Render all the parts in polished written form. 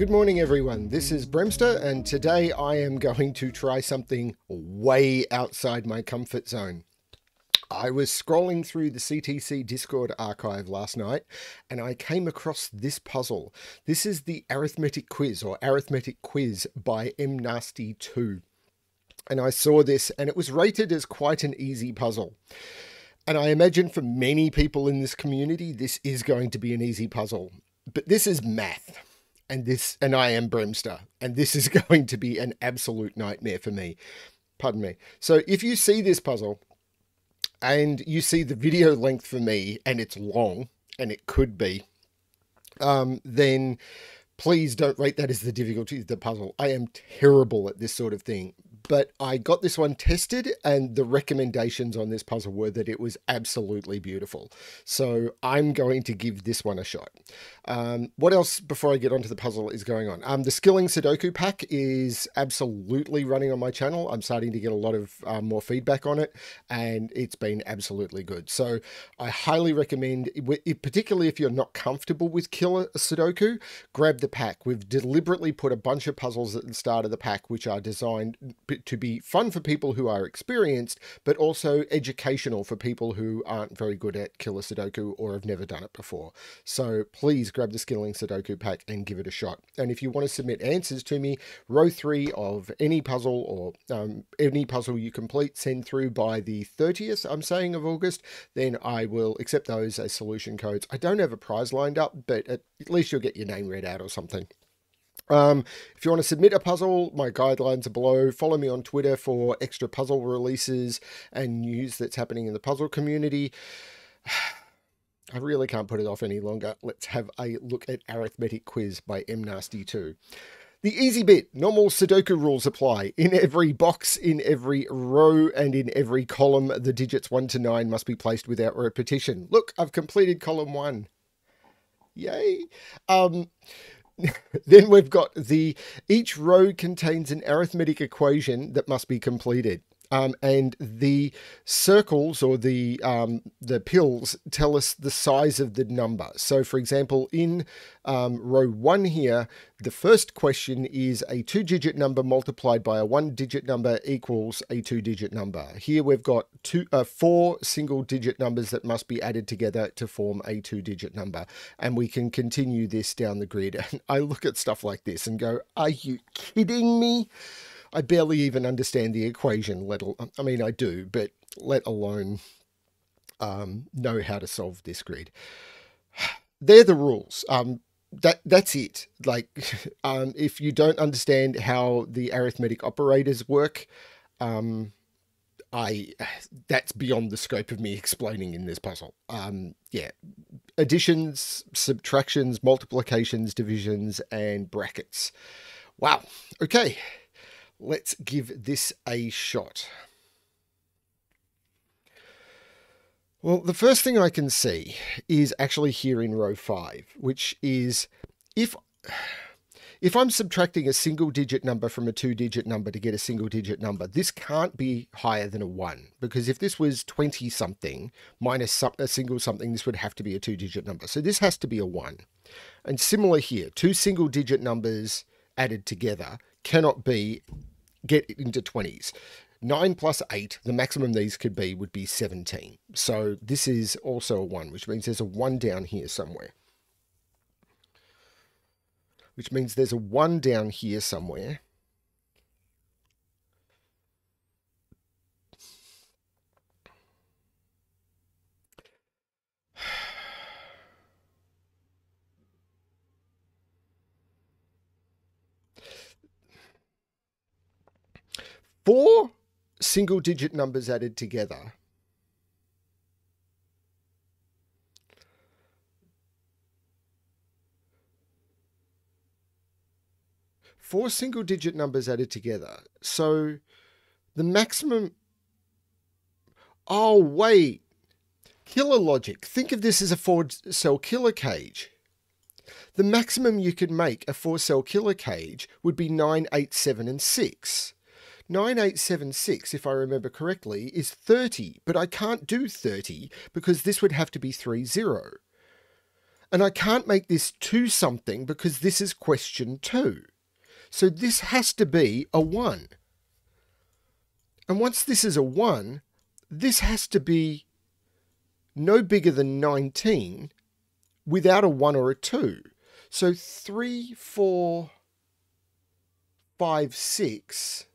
Good morning everyone, this is Bremster and today I am going to try something way outside my comfort zone. I was scrolling through the CTC Discord archive last night and I came across this puzzle. This is the Arithmetic Quiz or Arithmetic Quiz by mnasty2. And I saw this and it was rated as quite an easy puzzle. And I imagine for many people in this community, this is going to be an easy puzzle. But this is math. And I am Bremster, and this is going to be an absolute nightmare for me. Pardon me. So if you see this puzzle and you see the video length for me and it's long, and it could be, then please don't rate that as the difficulty of the puzzle. I am terrible at this sort of thing. But I got this one tested and the recommendations on this puzzle were that it was absolutely beautiful. So I'm going to give this one a shot. What else before I get onto the puzzle is going on? The Skilling Sudoku pack is absolutely running on my channel. I'm starting to get a lot of more feedback on it and it's been absolutely good. So I highly recommend, particularly if you're not comfortable with killer Sudoku, grab the pack. We've deliberately put a bunch of puzzles at the start of the pack which are designed to be fun for people who are experienced, but also educational for people who aren't very good at killer Sudoku or have never done it before. So please grab the Skilling Sudoku pack and give it a shot. And if you want to submit answers to me, row 3 of any puzzle or any puzzle you complete, send through by the 30th, I'm saying, of August, then I will accept those as solution codes. I don't have a prize lined up, but at least you'll get your name read out or something. If you want to submit a puzzle, my guidelines are below. Follow me on Twitter for extra puzzle releases and news that's happening in the puzzle community. I really can't put it off any longer. Let's have a look at Arithmetic Quiz by mnasty2. The easy bit, normal Sudoku rules apply. In every box, in every row, and in every column, the digits 1 to 9 must be placed without repetition. Look, I've completed column 1. Yay! Then we've got each row contains an arithmetic equation that must be completed. And the circles or the pills tell us the size of the number. So for example, in row 1 here, the first question is a 2-digit number multiplied by a 1-digit number equals a 2-digit number. Here we've got 4 single-digit numbers that must be added together to form a 2-digit number. And we can continue this down the grid. And I look at stuff like this and go, are you kidding me? I barely even understand the equation, I mean, I do, but let alone know how to solve this grid. They're the rules. That's it. Like, if you don't understand how the arithmetic operators work, that's beyond the scope of me explaining in this puzzle. Yeah, additions, subtractions, multiplications, divisions, and brackets. Wow. Okay. Let's give this a shot. Well, the first thing I can see is actually here in row 5, which is if I'm subtracting a single-digit number from a 2-digit number to get a single-digit number, this can't be higher than a 1, because if this was 20-something minus a single something, this would have to be a 2-digit number. So this has to be a 1. And similar here, 2 single-digit numbers added together cannot get into 20s. 9 plus 8, the maximum these could be would be 17. So this is also a 1, which means there's a 1 down here somewhere. Which means there's a 1 down here somewhere. Four single-digit numbers added together so the maximum, oh wait, killer logic, think of this as a 4-cell killer cage. The maximum you could make a 4-cell killer cage would be 9, 8, 7, and 6. 9876, if I remember correctly, is 30, but I can't do 30 because this would have to be 30. And I can't make this 2 something because this is question 2. So this has to be a 1. And once this is a 1, this has to be no bigger than 19 without a 1 or a 2. So 3, 4, 5, 6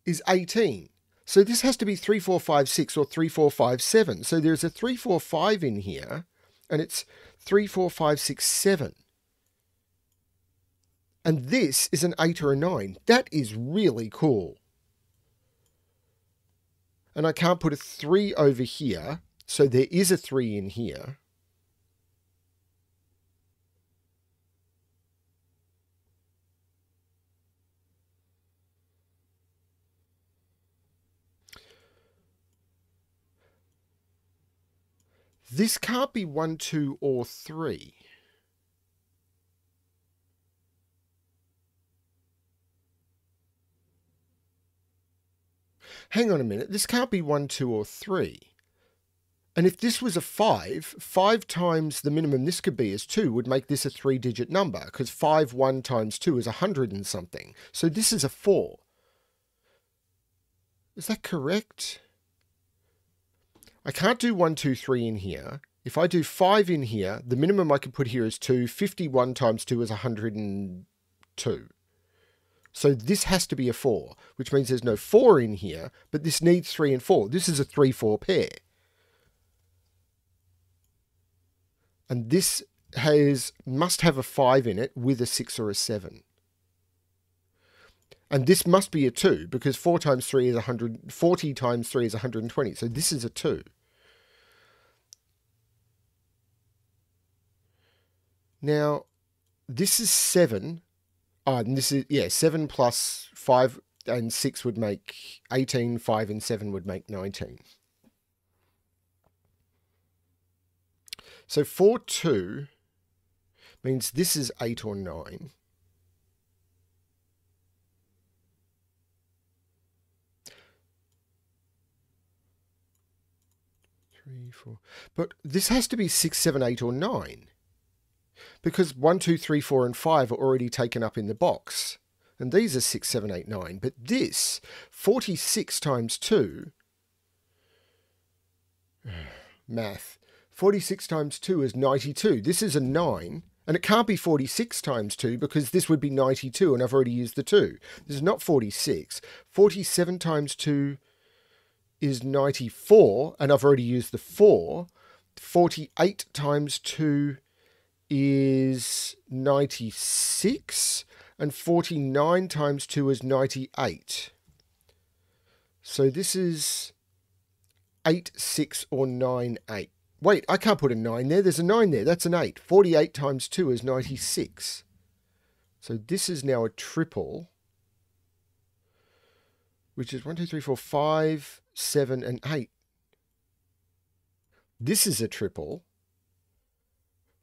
is 18. So this has to be 3, 4, 5, 6 or 3, 4, 5, 7. So there's a 3, 4, 5 in here, and it's 3, 4, 5, 6, 7. And this is an 8 or a 9. That is really cool. And I can't put a 3 over here, so there is a 3 in here. This can't be 1, 2, or 3. Hang on a minute. This can't be 1, 2, or 3. And if this was a 5, 5 times the minimum this could be is 2 would make this a 3-digit number, because 5, 1 times 2 is 100 and something. So this is a 4. Is that correct? I can't do 1, 2, 3 in here. If I do 5 in here, the minimum I can put here is 2. 51 times 2 is 102. So this has to be a 4, which means there's no 4 in here, but this needs 3 and 4. This is a 3, 4 pair. And this must have a 5 in it with a 6 or a 7. And this must be a 2, because 4 times 3 is 100, 40 times 3 is 120. So this is a 2. Now, this is 7. And this is, 7 plus 5 and 6 would make 18. 5 and 7 would make 19. So 4, 2 means this is 8 or 9. But this has to be 6, 7, 8, or 9. Because 1, 2, 3, 4, and 5 are already taken up in the box. And these are 6, 7, 8, 9. But this, 46 times 2, math, 46 times 2 is 92. This is a 9. And it can't be 46 times 2 because this would be 92 and I've already used the 2. This is not 46. 47 times 2 is 94 and I've already used the 4. 48 times 2 is 96 and 49 times 2 is 98. So this is 8, 6 or 9, 8. Wait, I can't put a 9 there. There's a 9 there. That's an 8. 48 times 2 is 96. So this is now a triple, which is 1, 2, 3, 4, 5, 7, and 8. This is a triple.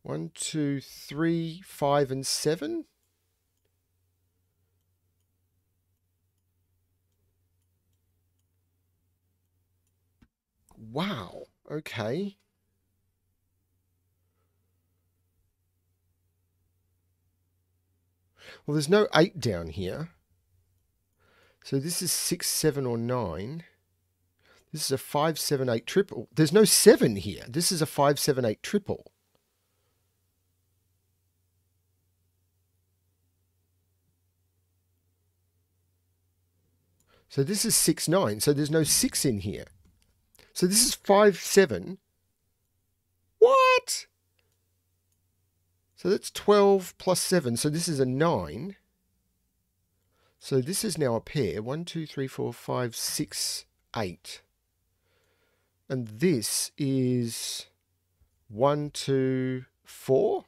1, 2, 3, 5, and 7. Wow. Okay. Well, there's no 8 down here. So this is 6, 7, or 9. This is a 5, 7, 8 triple. There's no 7 here. This is a 5, 7, 8 triple. So this is 6, 9. So there's no 6 in here. So this is 5, 7. What? So that's 12 plus 7. So this is a 9. So this is now a pair. 1, 2, 3, 4, 5, 6, 8. And this is 1, 2, 4.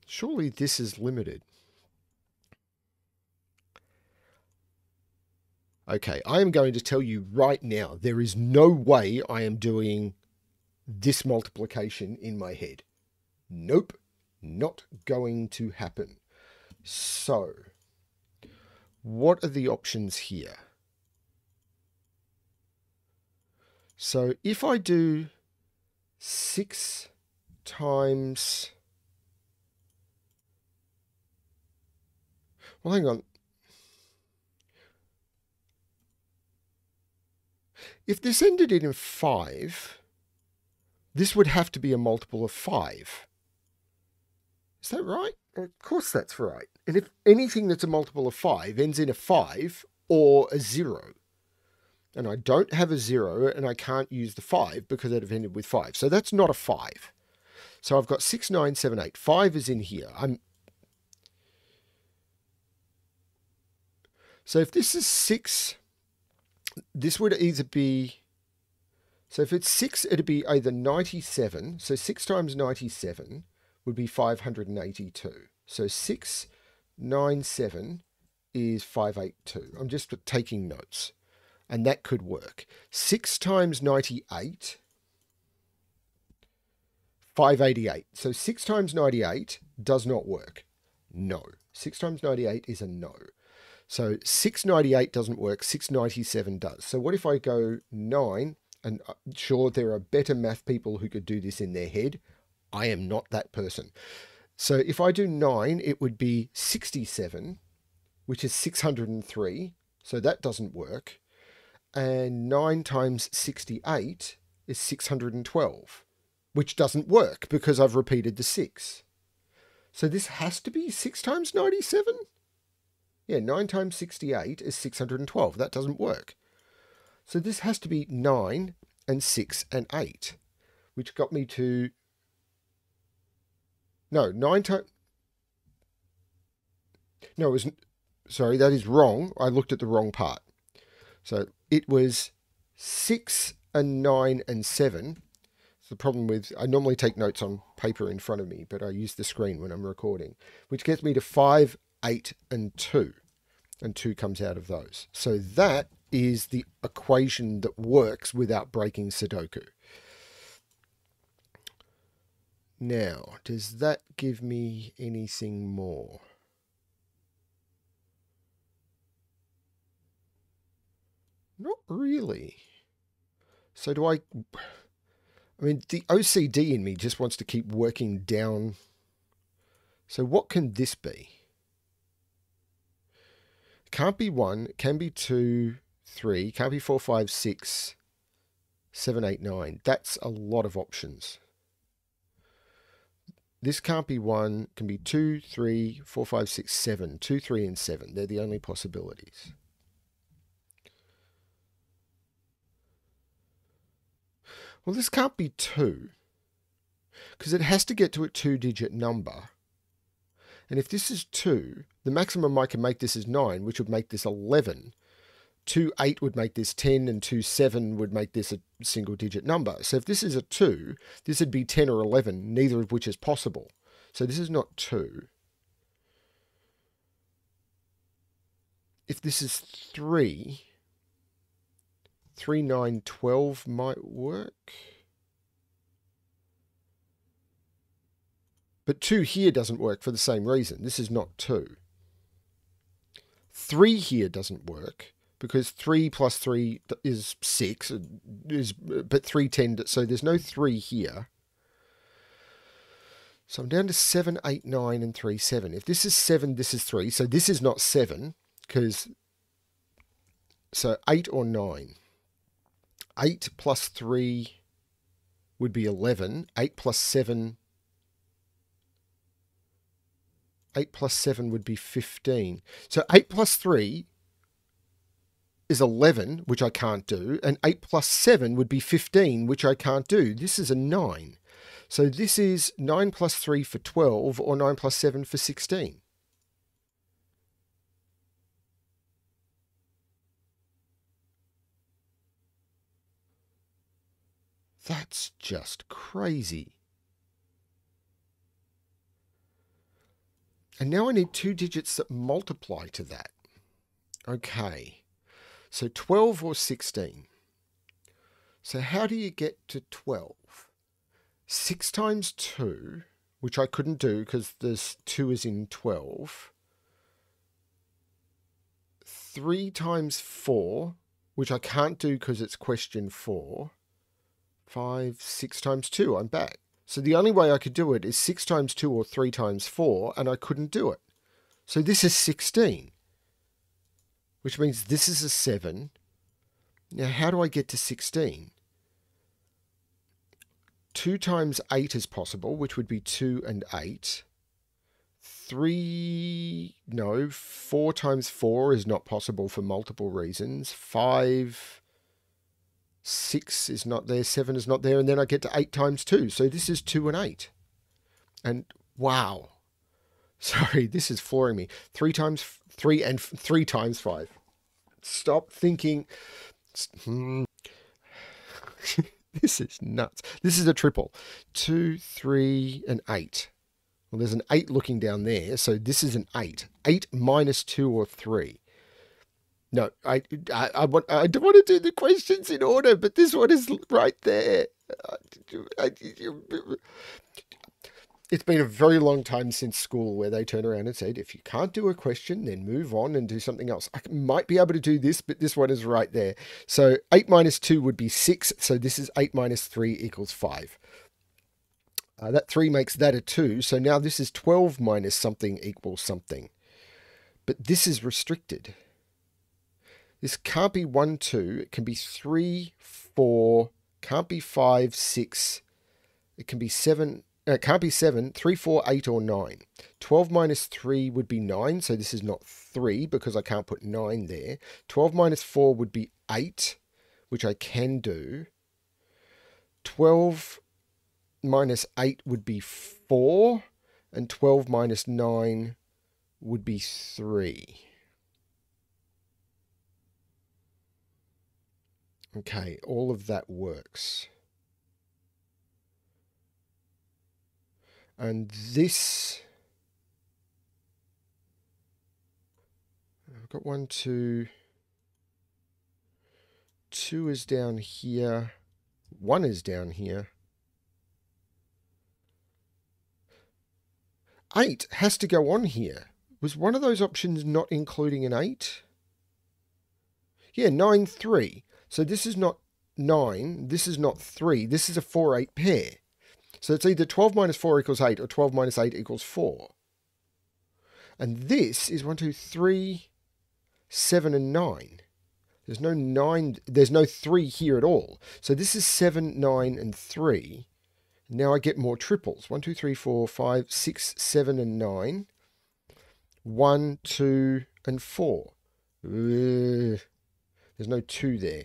Surely this is limited. Okay, I am going to tell you right now, there is no way I am doing this multiplication in my head. Nope, not going to happen. So, what are the options here? So if I do 6 times... Well, hang on. If this ended in 5, this would have to be a multiple of 5. Is that right? Of course that's right. And if anything that's a multiple of 5 ends in a 5 or a 0, and I don't have a 0 and I can't use the 5 because it have ended with 5. So that's not a 5. So I've got 6, 9, 7, 8. 5 is in here. So if this is 6, this would either be... So if it's 6, it'd be either 97. So 6 times 97 would be 582. So 697 is 582. I'm just taking notes. And that could work. 6 times 98, 588. So 6 times 98 does not work. No. 6 times 98 is a no. So 698 doesn't work. 697 does. So what if I go 9? And sure, there are better math people who could do this in their head. I am not that person. So if I do 9, it would be 67, which is 603. So that doesn't work. And 9 times 68 is 612, which doesn't work because I've repeated the 6. So this has to be 6 times 97? Yeah, 9 times 68 is 612. That doesn't work. So this has to be 9 and 6 and 8, which got me to... No, 9 times... No, it was... Sorry, that is wrong. I looked at the wrong part. So it was 6 and 9 and 7. It's the problem with... I normally take notes on paper in front of me, but I use the screen when I'm recording, which gets me to 5, 8 and 2. And 2 comes out of those. So that is the equation that works without breaking Sudoku. Now, does that give me anything more? Not really. So do I mean, the OCD in me just wants to keep working down. So what can this be? Can't be 1, can be 2, 3, can't be 4, 5, 6, 7, 8, 9. That's a lot of options. This can't be 1, can be 2, 3, 4, 5, 6, 7. 2, 3, and 7. They're the only possibilities. Well, this can't be 2, because it has to get to a 2-digit number. And if this is 2, the maximum I can make this is 9, which would make this 11. 2, 8 would make this 10, and 2, 7 would make this a single-digit number. So if this is a 2, this would be 10 or 11, neither of which is possible. So this is not 2. If this is 3, 3, 9, 12 might work. But 2 here doesn't work for the same reason. This is not 2. 3 here doesn't work because 3 plus 3 is 6, but 3 10, so there's no 3 here. So I'm down to 7, 8, 9, and 3, 7. If this is 7, this is 3. So this is not 7 because... So 8 or 9. 8 plus 3 would be 11. 8 plus 7... 8 plus 7 would be 15. So 8 plus 3 is 11, which I can't do. And 8 plus 7 would be 15, which I can't do. This is a 9. So this is 9 plus 3 for 12, or 9 plus 7 for 16. That's just crazy. And now I need 2 digits that multiply to that. Okay, so 12 or 16. So how do you get to 12? 6 times 2, which I couldn't do because there's 2 is in 12. 3 times 4, which I can't do because it's question 4. 5, 6 times 2. I'm back. So the only way I could do it is 6 times 2 or 3 times 4, and I couldn't do it. So this is 16, which means this is a 7. Now, how do I get to 16? 2 times 8 is possible, which would be 2 and 8. 4 times 4 is not possible for multiple reasons. 5, 6 is not there, 7 is not there, and then I get to 8 times 2. So this is 2 and 8. And wow. Sorry, this is flooring me. 3 times 3 and 3 times 5. Stop thinking. This is nuts. This is a triple. 2, 3, and 8. Well, there's an 8 looking down there, so this is an 8. 8 minus 2 or 3. No, I don't want to do the questions in order, but this one is right there. It's been a very long time since school where they turn around and said, if you can't do a question, then move on and do something else. I might be able to do this, but this one is right there. So 8 minus 2 would be 6. So this is 8 minus 3 equals 5. That 3 makes that a 2. So now this is 12 minus something equals something. But this is restricted. This can't be 1, 2. It can be 3, 4. Can't be 5, 6. It can be 7. It can't be 7, 3, 4, 8, or 9. 12 minus 3 would be 9, so this is not 3 because I can't put 9 there. 12 minus 4 would be 8, which I can do. 12 minus 8 would be 4, and 12 minus 9 would be 3. Okay, all of that works. And this, I've got 1, 2, 2 is down here, 1 is down here. 8 has to go on here. Was one of those options not including an 8? Yeah, 9, 3. So this is not 9, this is not 3, this is a 4, 8 pair. So it's either 12 minus 4 equals 8 or 12 minus 8 equals 4. And this is 1, 2, 3, 7, and 9. There's no 9, there's no 3 here at all. So this is 7, 9, and 3. Now I get more triples. 1, 2, 3, 4, 5, 6, 7, and 9. 1, 2, and 4. There's no 2 there.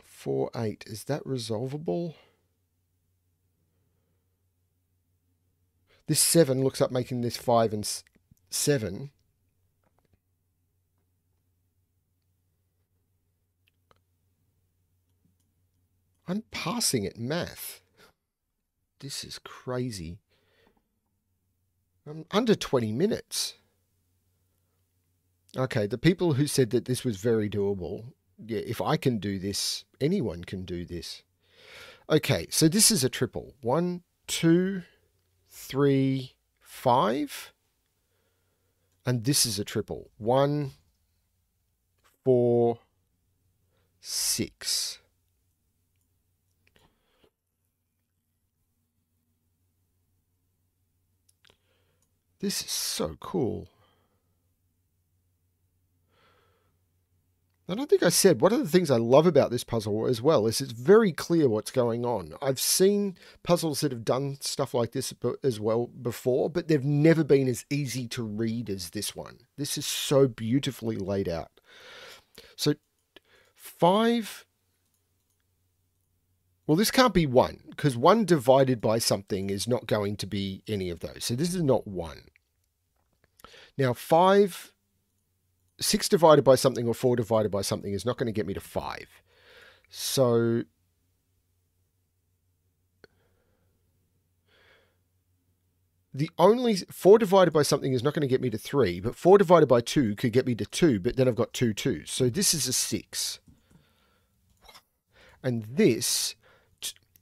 4, 8. Is that resolvable? This 7 looks up making this 5 and 7. I'm passing at math. This is crazy. I'm under 20 minutes. Okay, the people who said that this was very doable, yeah, if I can do this, anyone can do this. Okay, so this is a triple. 1, 2, 3, 5. And this is a triple. 1, 4, 6. This is so cool. And I think I said, one of the things I love about this puzzle as well is it's very clear what's going on. I've seen puzzles that have done stuff like this as well before, but they've never been as easy to read as this one. This is so beautifully laid out. So 5, well, this can't be 1, because 1 divided by something is not going to be any of those. So this is not 1. Now 6 divided by something or 4 divided by something is not going to get me to 5. So the only 4 divided by something is not going to get me to 3, but 4 divided by 2 could get me to 2, but then I've got 2 2s. So this is a 6. And this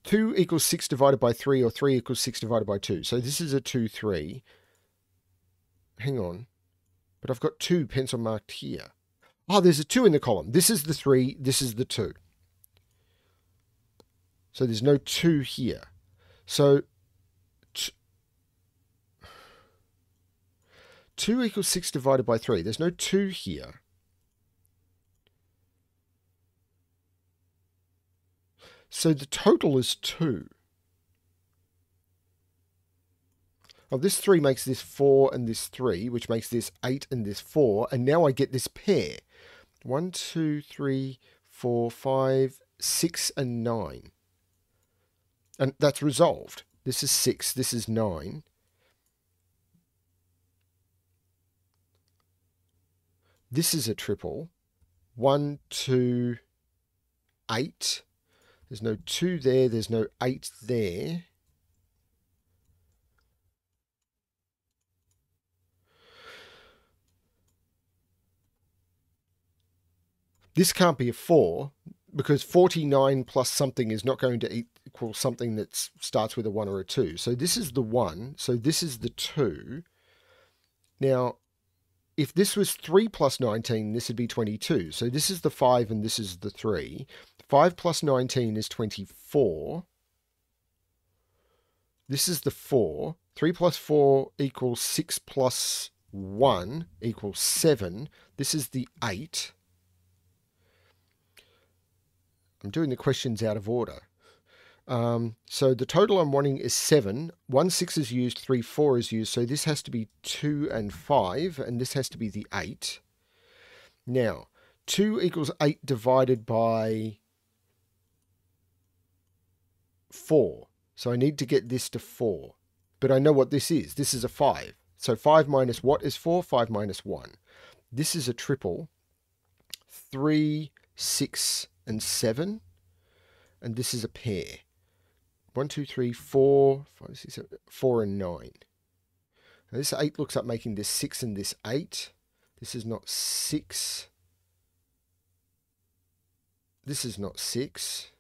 2 equals 6 divided by 3, or 3 equals 6 divided by 2. So this is a 2 3. Hang on. But I've got 2 pencil marked here. Oh, there's a 2 in the column. This is the 3, this is the 2. So there's no 2 here. So 2 equals 6 divided by 3. There's no 2 here. So the total is 2. Oh, this 3 makes this 4 and this 3, which makes this 8 and this 4. And now I get this pair. 1, 2, 3, 4, 5, 6, and 9. And that's resolved. This is 6, this is 9. This is a triple. 1, 2, 8. There's no 2 there, there's no 8 there. This can't be a 4, because 49 plus something is not going to equal something that starts with a 1 or a 2. So this is the 1, so this is the 2. Now, if this was 3 plus 19, this would be 22. So this is the 5 and this is the 3. 5 plus 19 is 24. This is the 4. 3 plus 4 equals 6 plus 1 equals 7. This is the 8. I'm doing the questions out of order. So the total I'm wanting is 7. 1 6 is used, 3 4 is used. So this has to be 2 and 5, and this has to be the 8. Now, 2 equals 8 divided by 4. So I need to get this to 4. But I know what this is. This is a 5. So 5 minus what is 4? 5 minus 1. This is a triple. 3, 6, and 7. And this is a pair. 1, 2, 3, 4, 5, 6, 7, 4 and 9. Now this 8 looks like making this 6 and this 8. This is not 6. This is not 6.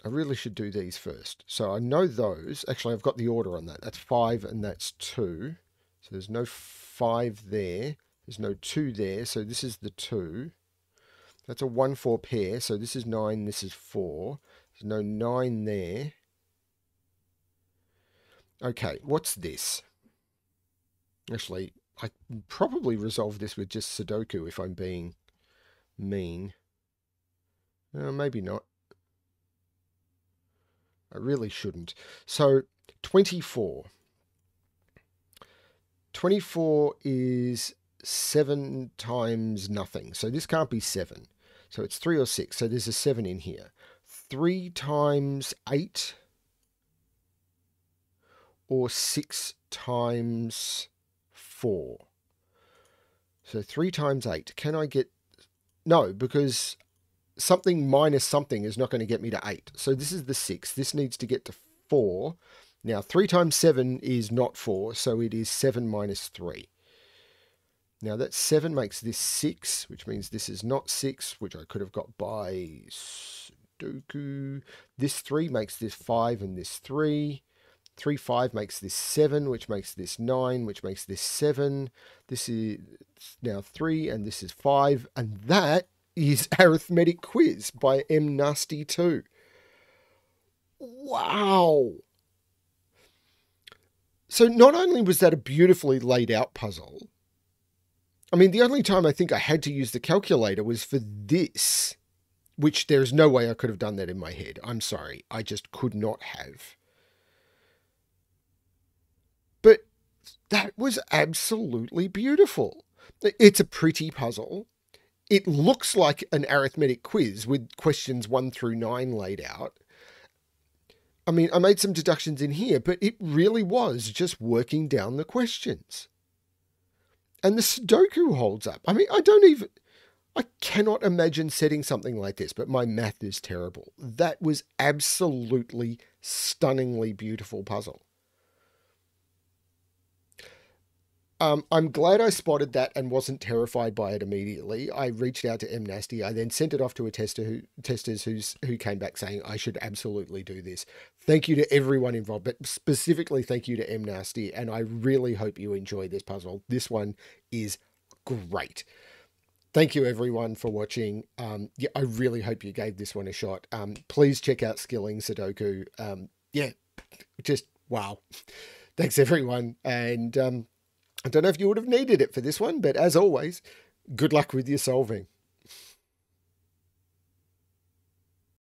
I really should do these first. So I know those. Actually, I've got the order on that. That's 5 and that's 2. So there's no 5 there. There's no 2 there. So this is the 2. That's a 1, 4 pair. So this is 9, this is 4. There's no 9 there. Okay, what's this? Actually, I probably resolve this with just Sudoku if I'm being mean. Maybe not. I really shouldn't. So 24. 24 is 7 times nothing. So this can't be 7. So it's 3 or 6. So there's a 7 in here. 3 times 8 or 6 times 4. So 3 times 8. Can I get... No, because something minus something is not going to get me to 8. So this is the 6. This needs to get to 4. Now 3 times 7 is not 4. So it is 7 minus 3. Now that 7 makes this 6, which means this is not 6, which I could have got by Sudoku. This 3 makes this 5 and this 3. 3, 5 makes this 7, which makes this 9, which makes this 7. This is now 3 and this is 5. And that is Arithmetic Quiz by M Nasty 2. Wow! So not only was that a beautifully laid out puzzle, I mean, the only time I think I had to use the calculator was for this, which there's no way I could have done that in my head. I'm sorry. I just could not have. But that was absolutely beautiful. It's a pretty puzzle. It looks like an arithmetic quiz with questions 1 through 9 laid out. I mean, I made some deductions in here, but it really was just working down the questions. And the Sudoku holds up. I mean, I cannot imagine setting something like this, but my math is terrible. That was absolutely stunningly beautiful puzzle. I'm glad I spotted that and wasn't terrified by it immediately. I reached out to MNasty. I then sent it off to a testers who came back saying I should absolutely do this. Thank you to everyone involved, but specifically thank you to MNasty. And I really hope you enjoy this puzzle. This one is great. Thank you everyone for watching. Yeah, I really hope you gave this one a shot. Please check out Skilling Sudoku. Yeah, just wow. Thanks everyone. And I don't know if you would have needed it for this one, but as always, good luck with your solving.